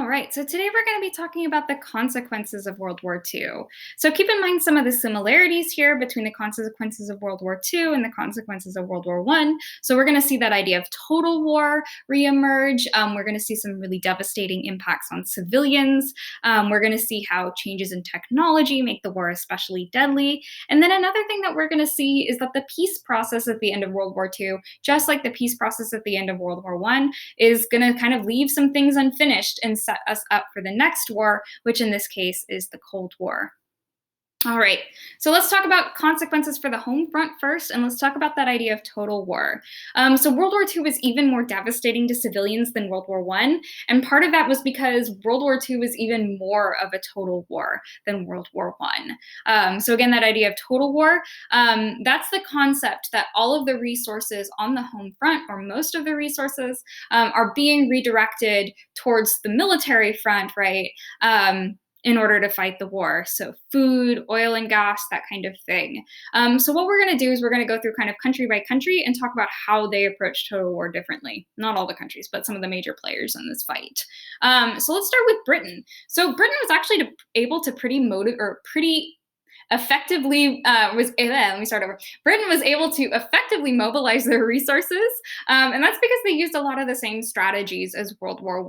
All right, so today we're going to be talking about the consequences of World War II. So keep in mind some of the similarities here between the consequences of World War II and the consequences of World War I. So we're going to see that idea of total war reemerge. We're going to see some really devastating impacts on civilians. We're going to see how changes in technology make the war especially deadly. And then another thing that we're going to see is that the peace process at the end of World War II, just like the peace process at the end of World War I, is going to kind of leave some things unfinished and set us up for the next war, which in this case is the Cold War. All right, so let's talk about consequences for the home front first, and let's talk about that idea of total war. So World War II was even more devastating to civilians than World War I, and part of that was because World War II was even more of a total war than World War I. So again, that idea of total war, that's the concept that all of the resources on the home front, or most of the resources, are being redirected towards the military front, right? In order to fight the war. So food, oil and gas, that kind of thing. So what we're going to do is we're going to go through kind of country by country and talk about how they approach total war differently. Not all the countries, but some of the major players in this fight. So let's start with Britain. So Britain was actually able to pretty effectively let me start over. Britain was able to effectively mobilize their resources, and that's because they used a lot of the same strategies as World War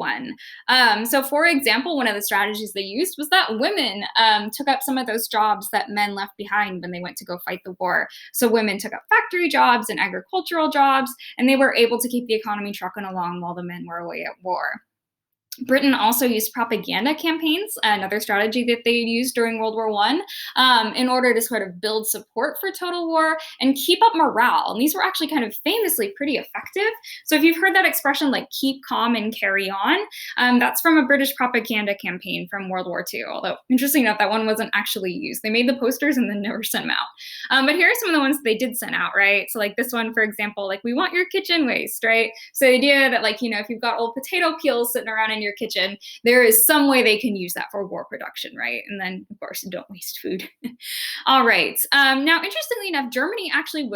I. So for example, one of the strategies they used was that women took up some of those jobs that men left behind when they went to go fight the war. So women took up factory jobs and agricultural jobs, and they were able to keep the economy trucking along while the men were away at war. Britain also used propaganda campaigns, another strategy that they used during World War I, in order to sort of build support for total war and keep up morale. And these were actually kind of famously pretty effective. So if you've heard that expression like keep calm and carry on, that's from a British propaganda campaign from World War II. Although, interesting enough, that one wasn't actually used. They made the posters and then never sent them out. But here are some of the ones that they did send out, right? So like this one, for example, like we want your kitchen waste, right? So the idea that like, if you've got old potato peels sitting around in your kitchen, there is some way they can use that for war production, right? And then, of course, don't waste food. All right. Now, interestingly enough, Germany actually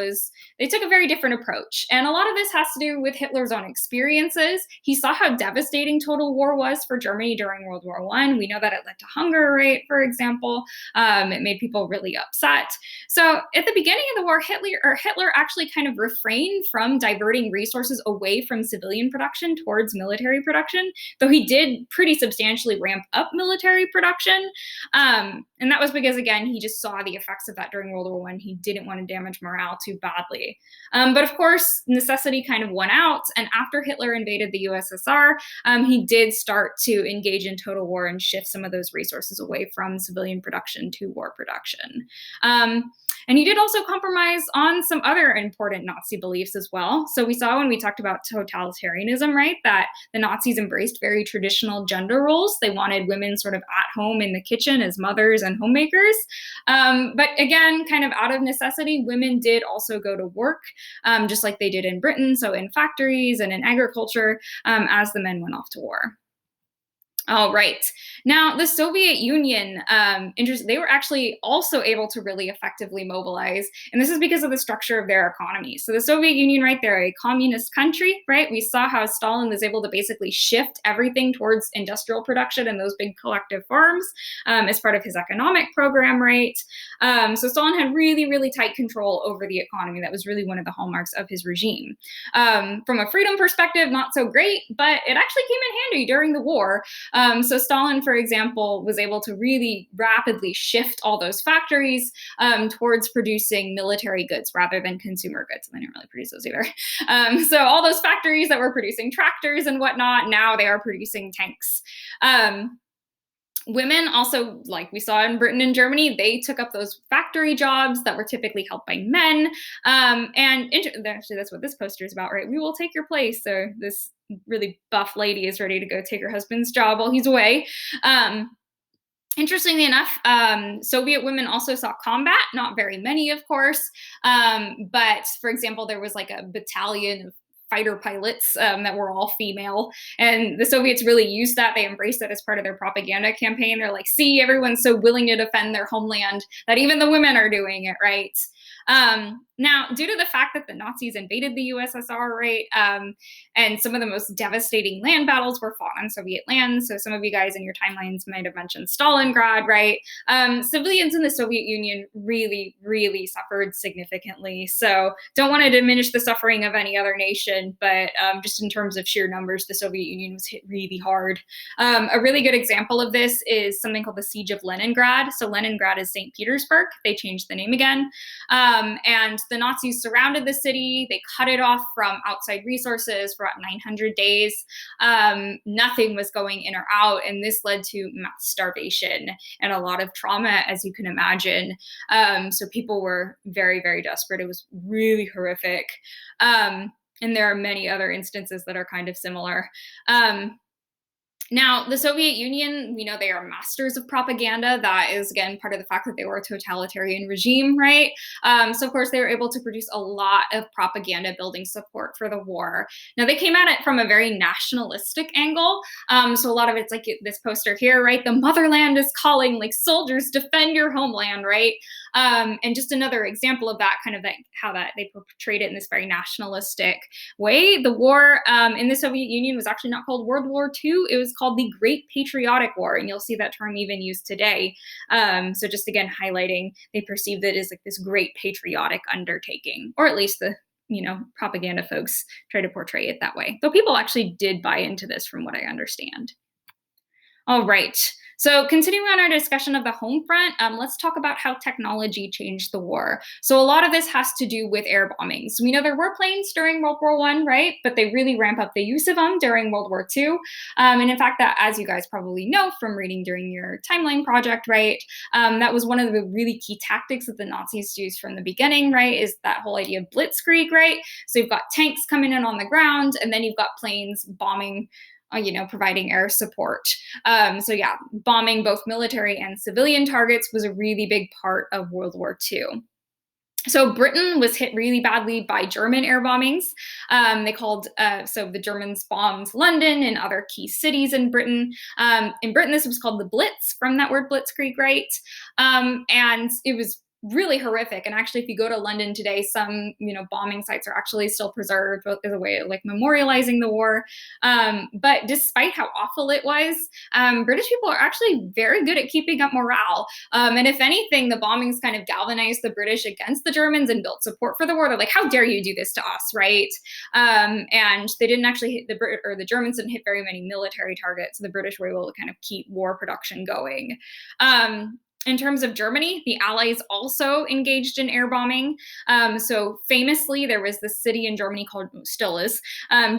they took a very different approach. And a lot of this has to do with Hitler's own experiences. He saw how devastating total war was for Germany during World War I. We know that it led to hunger, right, for example. It made people really upset. So at the beginning of the war, Hitler actually kind of refrained from diverting resources away from civilian production towards military production, though he did pretty substantially ramp up military production. And that was because, again, he just saw the effects of that during World War I. He didn't want to damage morale too badly. But of course, necessity kind of won out. And after Hitler invaded the USSR, he did start to engage in total war and shift some of those resources away from civilian production to war production. And he did also compromise on some other important Nazi beliefs as well. So we saw when we talked about totalitarianism, right, that the Nazis embraced very traditional gender roles. They wanted women sort of at home in the kitchen as mothers and homemakers. But again, kind of out of necessity, women did also go to work, just like they did in Britain, so in factories and in agriculture, as the men went off to war. All right. Now, the Soviet Union, they were actually also able to really effectively mobilize, and this is because of the structure of their economy. So the Soviet Union, right, they're a communist country, right? We saw how Stalin was able to basically shift everything towards industrial production and those big collective farms as part of his economic program, right? So Stalin had really, really tight control over the economy. That was really one of the hallmarks of his regime. From a freedom perspective, not so great, but it actually came in handy during the war. So Stalin, for example, was able to really rapidly shift all those factories towards producing military goods rather than consumer goods. They didn't really produce those either. So all those factories that were producing tractors and whatnot, now they are producing tanks. Women also, like we saw in Britain and Germany, they took up those factory jobs that were typically held by men. Actually, that's what this poster is about, right? We will take your place. So this really buff lady is ready to go take her husband's job while he's away. Interestingly enough, Soviet women also saw combat, not very many, of course. But for example, there was like a battalion of fighter pilots that were all female. And the Soviets really used that. They embraced it as part of their propaganda campaign. They're like, see, everyone's so willing to defend their homeland that even the women are doing it, right? Now, due to the fact that the Nazis invaded the USSR, right, and some of the most devastating land battles were fought on Soviet land. So some of you guys in your timelines might have mentioned Stalingrad, right? Civilians in the Soviet Union really, really suffered significantly. So don't want to diminish the suffering of any other nation, but just in terms of sheer numbers, the Soviet Union was hit really hard. A really good example of this is something called the Siege of Leningrad. So Leningrad is St. Petersburg. They changed the name again. And the Nazis surrounded the city. They cut it off from outside resources for about 900 days. Nothing was going in or out, and this led to mass starvation and a lot of trauma, as you can imagine. So people were very, very desperate. It was really horrific. And there are many other instances that are kind of similar. Now, the Soviet Union, we know they are masters of propaganda. That is, again, part of the fact that they were a totalitarian regime, right? So, of course, they were able to produce a lot of propaganda building support for the war. Now, they came at it from a very nationalistic angle. So, a lot of it's like this poster here, right? The motherland is calling, like, soldiers, defend your homeland, right? And just another example of that, kind of that, how that they portrayed it in this very nationalistic way. The war in the Soviet Union was actually not called World War II. It was called the Great Patriotic War, and you'll see that term even used today. So just again highlighting, they perceived it as like this great patriotic undertaking, or at least the propaganda folks try to portray it that way. Though people actually did buy into this, from what I understand. All right. So continuing on our discussion of the home front, let's talk about how technology changed the war. So a lot of this has to do with air bombings. We know there were planes during World War I, right? But they really ramp up the use of them during World War II. And in fact, that, as you guys probably know from reading during your timeline project, right? That was one of the really key tactics that the Nazis used from the beginning, right? Is that whole idea of blitzkrieg, right? So you've got tanks coming in on the ground, and then you've got planes bombing, providing air support. So yeah, bombing both military and civilian targets was a really big part of World War II. So Britain was hit really badly by German air bombings. So the Germans bombed London and other key cities in Britain. In Britain, this was called the Blitz, from that word blitzkrieg, right? And it was really horrific. And actually, if you go to London today, some bombing sites are actually still preserved as a way of like memorializing the war. But despite how awful it was, British people are actually very good at keeping up morale. And if anything, the bombings kind of galvanized the British against the Germans and built support for the war. They're like, how dare you do this to us, right? And they didn't actually hit the Germans didn't hit very many military targets. So the British were able to kind of keep war production going. In terms of Germany, the Allies also engaged in air bombing. So famously, there was this city in Germany called, still is,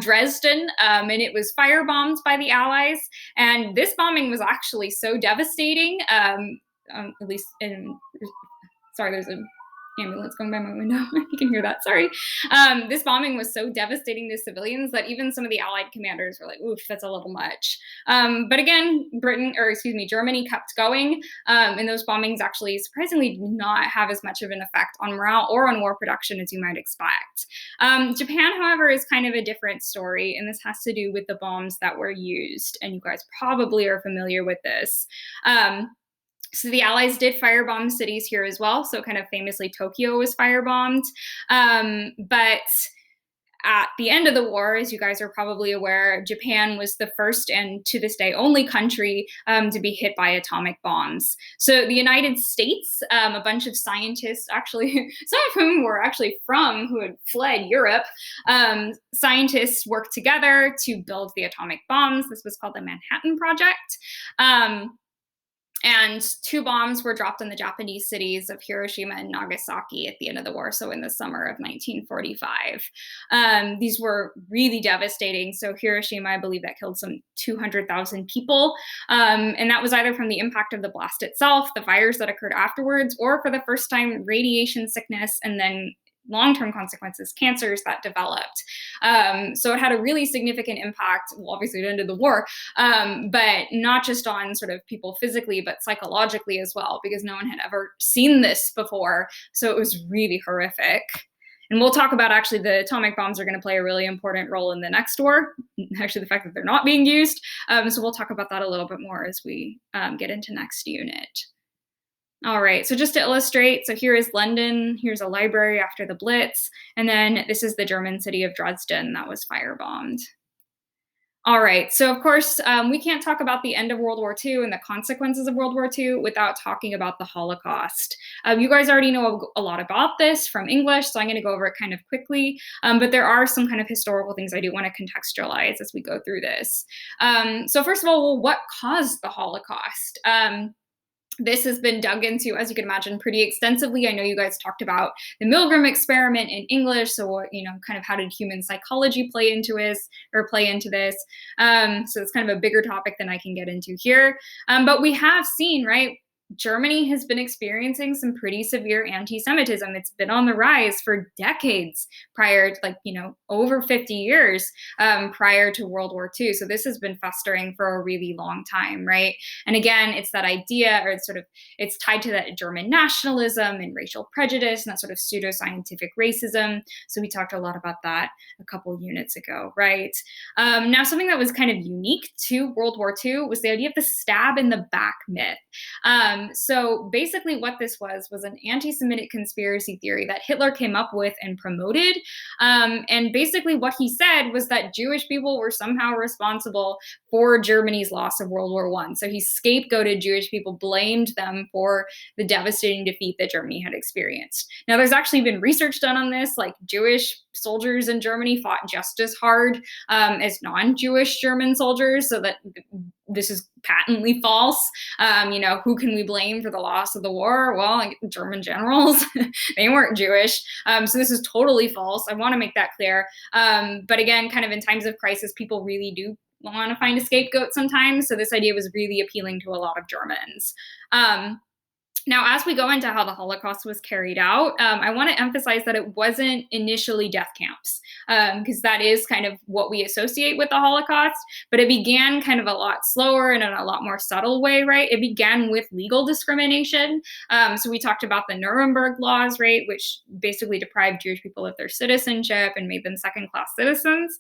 Dresden, and it was firebombed by the Allies. And this bombing was actually so devastating, at least in, sorry, there's an ambulance going by my window. You can hear that. Sorry. This bombing was so devastating to civilians that even some of the Allied commanders were like, oof, that's a little much. But again, Germany kept going. And those bombings actually surprisingly did not have as much of an effect on morale or on war production as you might expect. Japan, however, is kind of a different story. And this has to do with the bombs that were used. And you guys probably are familiar with this. So the Allies did firebomb cities here as well. So kind of famously, Tokyo was firebombed. But at the end of the war, as you guys are probably aware, Japan was the first and to this day only country to be hit by atomic bombs. So the United States, a bunch of scientists, actually, some of whom were actually who had fled Europe, scientists worked together to build the atomic bombs. This was called the Manhattan Project. And 2 bombs were dropped on the Japanese cities of Hiroshima and Nagasaki at the end of the war, so in the summer of 1945. These were really devastating. So Hiroshima, I believe that killed some 200,000 people. And that was either from the impact of the blast itself, the fires that occurred afterwards, or for the first time, radiation sickness, and then long-term consequences, cancers that developed. So it had a really significant impact. Well, obviously it ended the war, but not just on sort of people physically, but psychologically as well, because no one had ever seen this before. So it was really horrific. And we'll talk about actually the atomic bombs are going to play a really important role in the next war, actually the fact that they're not being used. So we'll talk about that a little bit more as we get into next unit. All right, so just to illustrate, so here is London, here's a library after the Blitz, and then this is the German city of Dresden that was firebombed. All right. So, of course, we can't talk about the end of World War II and the consequences of World War II without talking about the Holocaust. You guys already know a lot about this from English, so I'm going to go over it kind of quickly. But there are some kind of historical things I do want to contextualize as we go through this. So, first of all, well, what caused the Holocaust? This has been dug into, as you can imagine, pretty extensively. I know you guys talked about the Milgram experiment in English. So, kind of how did human psychology play into this? So it's kind of a bigger topic than I can get into here. But we have seen, right? Germany has been experiencing some pretty severe anti-Semitism. It's been on the rise for decades prior to, over 50 years prior to World War II. So this has been festering for a really long time, right? And again, it's that idea, or it's tied to that German nationalism and racial prejudice and that sort of pseudoscientific racism. So we talked a lot about that a couple units ago, right? Now, something that was kind of unique to World War II was the idea of the stab in the back myth. So basically what this was an anti-Semitic conspiracy theory that Hitler came up with and promoted. And basically what he said was that Jewish people were somehow responsible for Germany's loss of World War I. So he scapegoated Jewish people, blamed them for the devastating defeat that Germany had experienced. Now, there's actually been research done on this, like Jewish soldiers in Germany fought just as hard as non-Jewish German soldiers, so that this is patently false. Who can we blame for the loss of the war? Well, like German generals, they weren't Jewish. So this is totally false. I want to make that clear. But again, kind of in times of crisis, people really do want to find a scapegoat sometimes. So this idea was really appealing to a lot of Germans. Now, as we go into how the Holocaust was carried out, I want to emphasize that it wasn't initially death camps, because that is kind of what we associate with the Holocaust, but it began kind of a lot slower and in a lot more subtle way, right? It began with legal discrimination. So we talked about the Nuremberg laws, right, which basically deprived Jewish people of their citizenship and made them second-class citizens.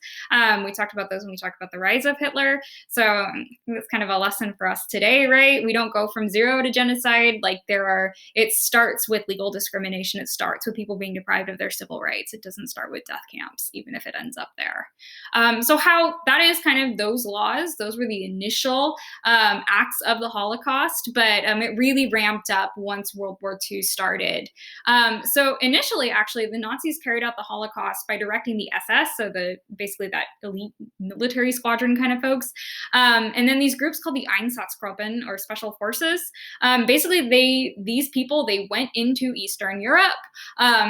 We talked about those when we talked about the rise of Hitler. So I think that's kind of a lesson for us today, right? We don't go from zero to genocide. It starts with legal discrimination. It starts with people being deprived of their civil rights. It doesn't start with death camps, even if it ends up there. So how that is kind of those laws, those were the initial acts of the Holocaust, but it really ramped up once World War II started. So initially, actually, the Nazis carried out the Holocaust by directing the SS, so basically that elite military squadron kind of folks, and then these groups called the Einsatzgruppen, or special forces. Basically, these people, they went into Eastern Europe,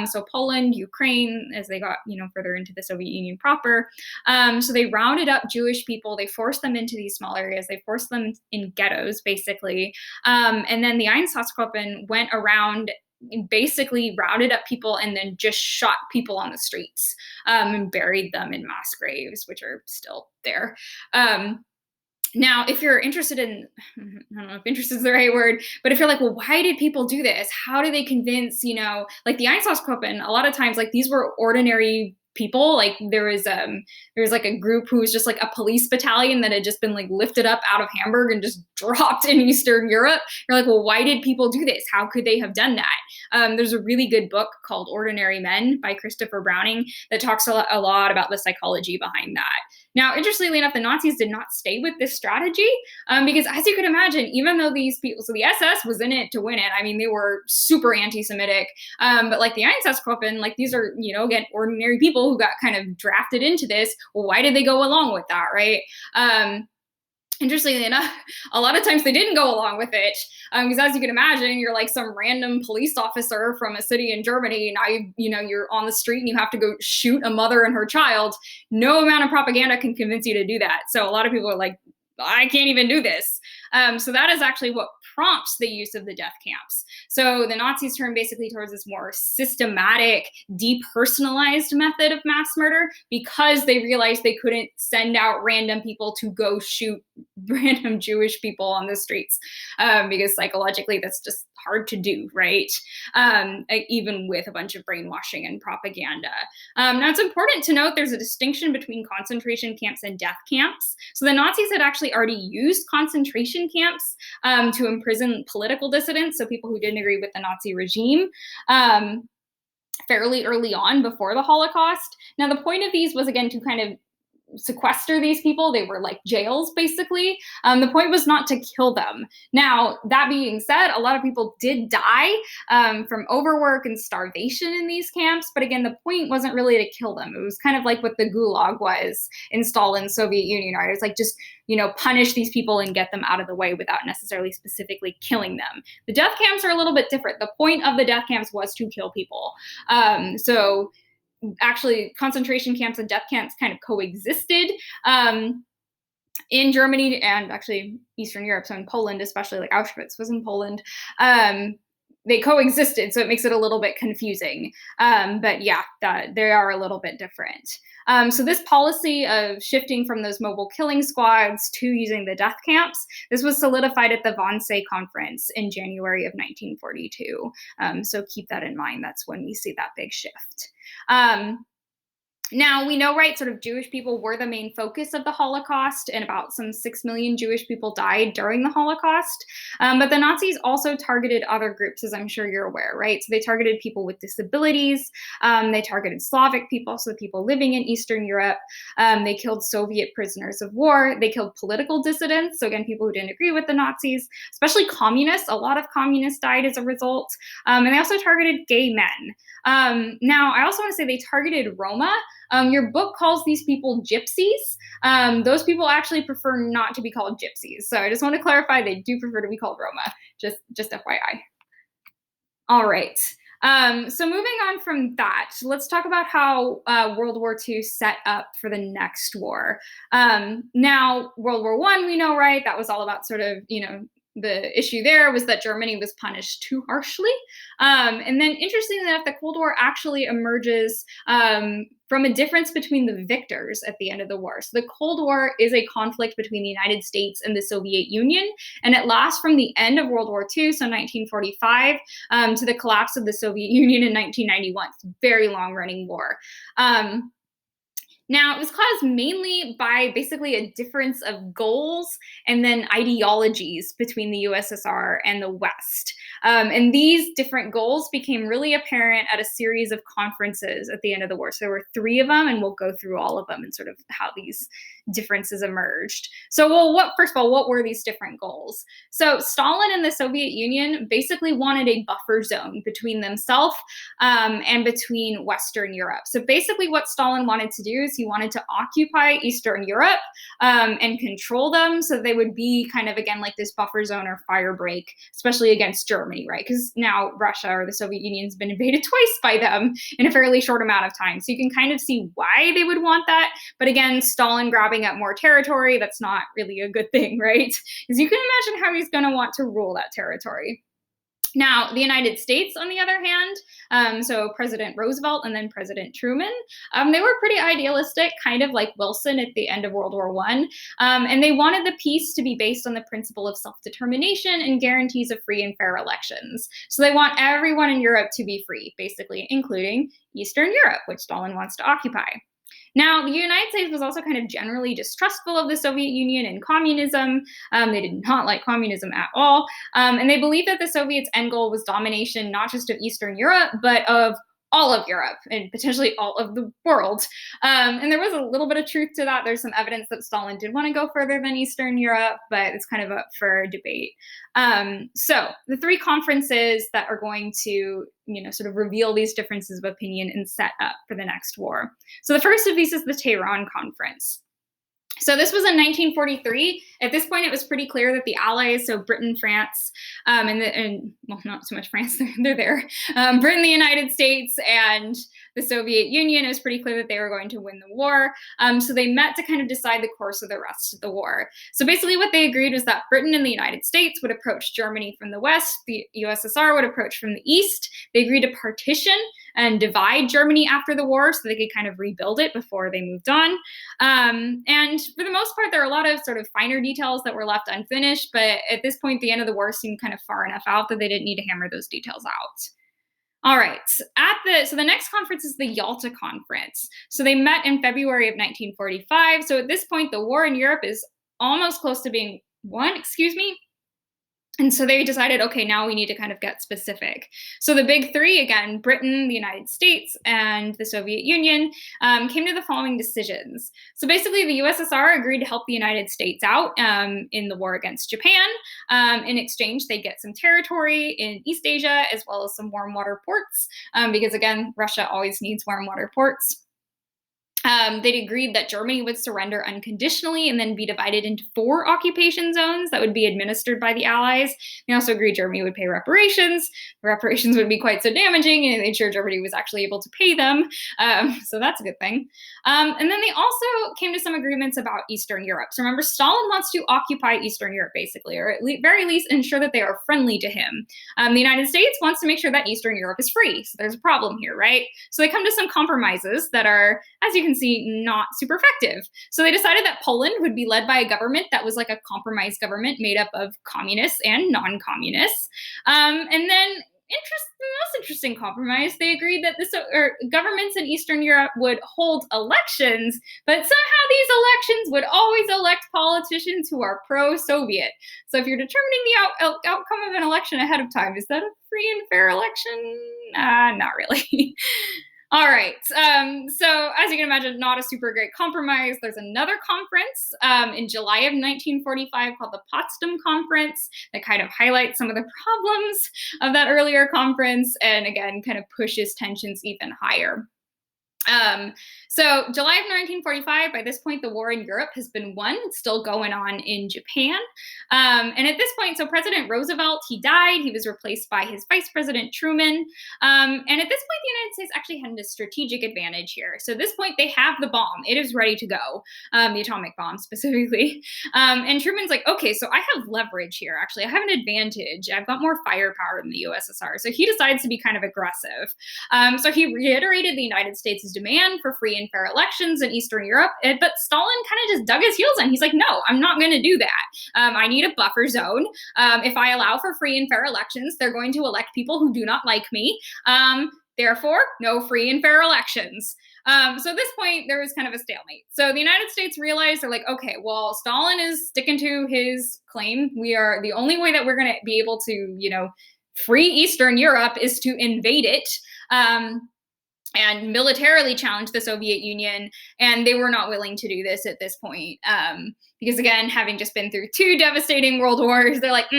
so Poland, Ukraine, as they got further into the Soviet Union proper. So they rounded up Jewish people, they forced them into these small areas, they forced them in ghettos, basically. And then the Einsatzgruppen went around, basically rounded up people and then just shot people on the streets, and buried them in mass graves, which are still there. Now, if you're interested in, I don't know if interested is the right word, but if you're like, well, why did people do this? How do they convince, like the Einsatzgruppen, a lot of times, like these were ordinary people. Like there was like a group who was just like a police battalion that had just been like lifted up out of Hamburg and just dropped in Eastern Europe. You're like, well, why did people do this? How could they have done that? There's a really good book called Ordinary Men by Christopher Browning that talks a lot about the psychology behind that. Now, interestingly enough, the Nazis did not stay with this strategy because, as you can imagine, even though these people, so the SS was in it to win it. I mean, they were super anti-Semitic, but like the Einsatzgruppen, like these are, again, ordinary people who got kind of drafted into this. Well, why did they go along with that, right? Interestingly enough, a lot of times they didn't go along with it because, as you can imagine, you're like some random police officer from a city in Germany. Now you're on the street and you have to go shoot a mother and her child. No amount of propaganda can convince you to do that. So a lot of people are like, I can't even do this. So that is actually what prompts the use of the death camps. So the Nazis turned basically towards this more systematic, depersonalized method of mass murder because they realized they couldn't send out random people to go shoot random Jewish people on the streets because psychologically that's just hard to do, right? Even with a bunch of brainwashing and propaganda. Now, it's important to note there's a distinction between concentration camps and death camps. So the Nazis had actually already used concentration camps to imprison political dissidents, so people who didn't agree with the Nazi regime. Fairly early on before the Holocaust. Now, the point of these was, again, to kind of sequester these people. They were like jails, basically. The point was not to kill them. Now, that being said, a lot of people did die from overwork and starvation in these camps. But again, the point wasn't really to kill them. It was kind of like what the Gulag was in Stalin's Soviet Union, right? It's like just, punish these people and get them out of the way without necessarily specifically killing them. The death camps are a little bit different. The point of the death camps was to kill people. So actually, concentration camps and death camps kind of coexisted in Germany and actually Eastern Europe. So in Poland, especially, like Auschwitz was in Poland. They coexisted, so it makes it a little bit confusing. But yeah, they are a little bit different. So this policy of shifting from those mobile killing squads to using the death camps, this was solidified at the Wannsee Conference in January of 1942. So keep that in mind. That's when we see that big shift. Now, we know, right, sort of Jewish people were the main focus of the Holocaust, and about some 6 million Jewish people died during the Holocaust. But the Nazis also targeted other groups, as I'm sure you're aware, right? So they targeted people with disabilities. They targeted Slavic people, so the people living in Eastern Europe. They killed Soviet prisoners of war. They killed political dissidents, so again, people who didn't agree with the Nazis, especially communists. A lot of communists died as a result. And they also targeted gay men. Now, I also want to say they targeted Roma. Your book calls these people gypsies. Those people actually prefer not to be called gypsies. So I just want to clarify, they do prefer to be called Roma, just FYI. All right. So moving on from that, let's talk about how World War II set up for the next war. Now, World War I, we know, right? That was all about sort of, the issue there was that Germany was punished too harshly. And then, interestingly enough, the Cold War actually emerges from a difference between the victors at the end of the war. So the Cold War is a conflict between the United States and the Soviet Union, and it lasts from the end of World War II, so 1945, to the collapse of the Soviet Union in 1991. It's a very long-running war. Now, it was caused mainly by basically a difference of goals and then ideologies between the USSR and the West. And these different goals became really apparent at a series of conferences at the end of the war. So there were 3 of them, and we'll go through all of them and sort of how these differences emerged. So, first of all, what were these different goals? So Stalin and the Soviet Union basically wanted a buffer zone between themselves and between Western Europe. So basically what Stalin wanted to do is he wanted to occupy Eastern Europe and control them, so they would be kind of, again, like this buffer zone or fire break, especially against Germany, right? Because now Russia or the Soviet Union has been invaded twice by them in a fairly short amount of time. So you can kind of see why they would want that. But again, Stalin grabbing up more territory, that's not really a good thing, right? Because you can imagine how he's going to want to rule that territory. Now, the United States, on the other hand, so President Roosevelt and then President Truman, they were pretty idealistic, kind of like Wilson at the end of World War I, and they wanted the peace to be based on the principle of self-determination and guarantees of free and fair elections. So they want everyone in Europe to be free, basically, including Eastern Europe, which Stalin wants to occupy. Now, the United States was also kind of generally distrustful of the Soviet Union and communism. They did not like communism at all. And they believed that the Soviets' end goal was domination, not just of Eastern Europe, but of all of Europe and potentially all of the world. And there was a little bit of truth to that. There's some evidence that Stalin did want to go further than Eastern Europe, but it's kind of up for debate. So the 3 conferences that are going to, sort of reveal these differences of opinion and set up for the next war. So the first of these is the Tehran Conference. So this was in 1943. At this point, it was pretty clear that the Allies, so Britain, France, and not so much France, they're there. Britain, the United States, and the Soviet Union, it was pretty clear that they were going to win the war. So they met to kind of decide the course of the rest of the war. So basically what they agreed was that Britain and the United States would approach Germany from the west, the USSR would approach from the east. They agreed to partition and divide Germany after the war so they could kind of rebuild it before they moved on. And for the most part, there are a lot of sort of finer details that were left unfinished, but at this point, the end of the war seemed kind of far enough out that they didn't need to hammer those details out. All right. So the next conference is the Yalta Conference. So they met in February of 1945. So at this point, the war in Europe is almost close to being won, excuse me. And so they decided, okay, now we need to kind of get specific. So the big three, again, Britain, the United States, and the Soviet Union, came to the following decisions. So basically, the USSR agreed to help the United States out in the war against Japan. In exchange, they get some territory in East Asia, as well as some warm water ports, because again, Russia always needs warm water ports. They'd agreed that Germany would surrender unconditionally and then be divided into 4 occupation zones that would be administered by the Allies. They also agreed Germany would pay reparations. The reparations would be quite so damaging, and they made sure Germany was actually able to pay them. So that's a good thing. And then they also came to some agreements about Eastern Europe. So remember, Stalin wants to occupy Eastern Europe, basically, or at very least ensure that they are friendly to him. The United States wants to make sure that Eastern Europe is free. So there's a problem here, right? So they come to some compromises that are, as you can see, not super effective. So they decided that Poland would be led by a government that was like a compromise government made up of communists and non-communists. And then the most interesting compromise, they agreed that governments in Eastern Europe would hold elections, but somehow these elections would always elect politicians who are pro-Soviet. So if you're determining the outcome of an election ahead of time, is that a free and fair election? Not really. All right. So as you can imagine, not a super great compromise. There's another conference in July of 1945 called the Potsdam Conference that kind of highlights some of the problems of that earlier conference and, again, kind of pushes tensions even higher. So July of 1945, by this point, the war in Europe has been won. It's still going on in Japan. And at this point, so President Roosevelt, he died. He was replaced by his Vice President Truman. And at this point, the United States actually had a strategic advantage here. So at this point, they have the bomb. It is ready to go, the atomic bomb specifically. And Truman's like, okay, so I have leverage here. Actually, I have an advantage. I've got more firepower than the USSR. So he decides to be kind of aggressive. So he reiterated the United States' demand for free and fair elections in Eastern Europe, but Stalin kind of just dug his heels in. He's like, no, I'm not going to do that. I need a buffer zone. If I allow for free and fair elections, they're going to elect people who do not like me. Therefore, no free and fair elections. So at this point, there was kind of a stalemate. So the United States realized, they're like, okay, well, Stalin is sticking to his claim. We are the only way that we're going to be able to, free Eastern Europe is to invade it. And militarily challenge the Soviet Union, and they were not willing to do this at this point. Because again, having just been through 2 devastating world wars, they're like,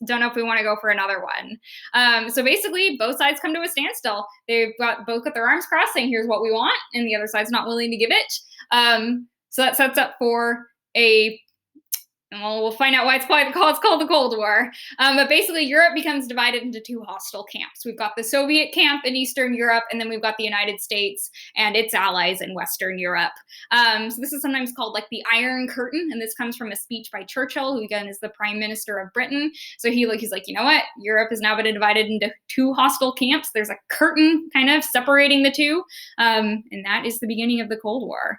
don't know if we want to go for another one. So basically, both sides come to a standstill. They've both got their arms crossed saying, here's what we want, and the other side's not willing to give it. So that sets up for we'll find out why it's called the Cold War. But basically, Europe becomes divided into 2 hostile camps. We've got the Soviet camp in Eastern Europe, and then we've got the United States and its allies in Western Europe. So this is sometimes called like the Iron Curtain, and this comes from a speech by Churchill, who again is the Prime Minister of Britain. So he's like, you know what? Europe has now been divided into 2 hostile camps. There's a curtain kind of separating the 2, and that is the beginning of the Cold War.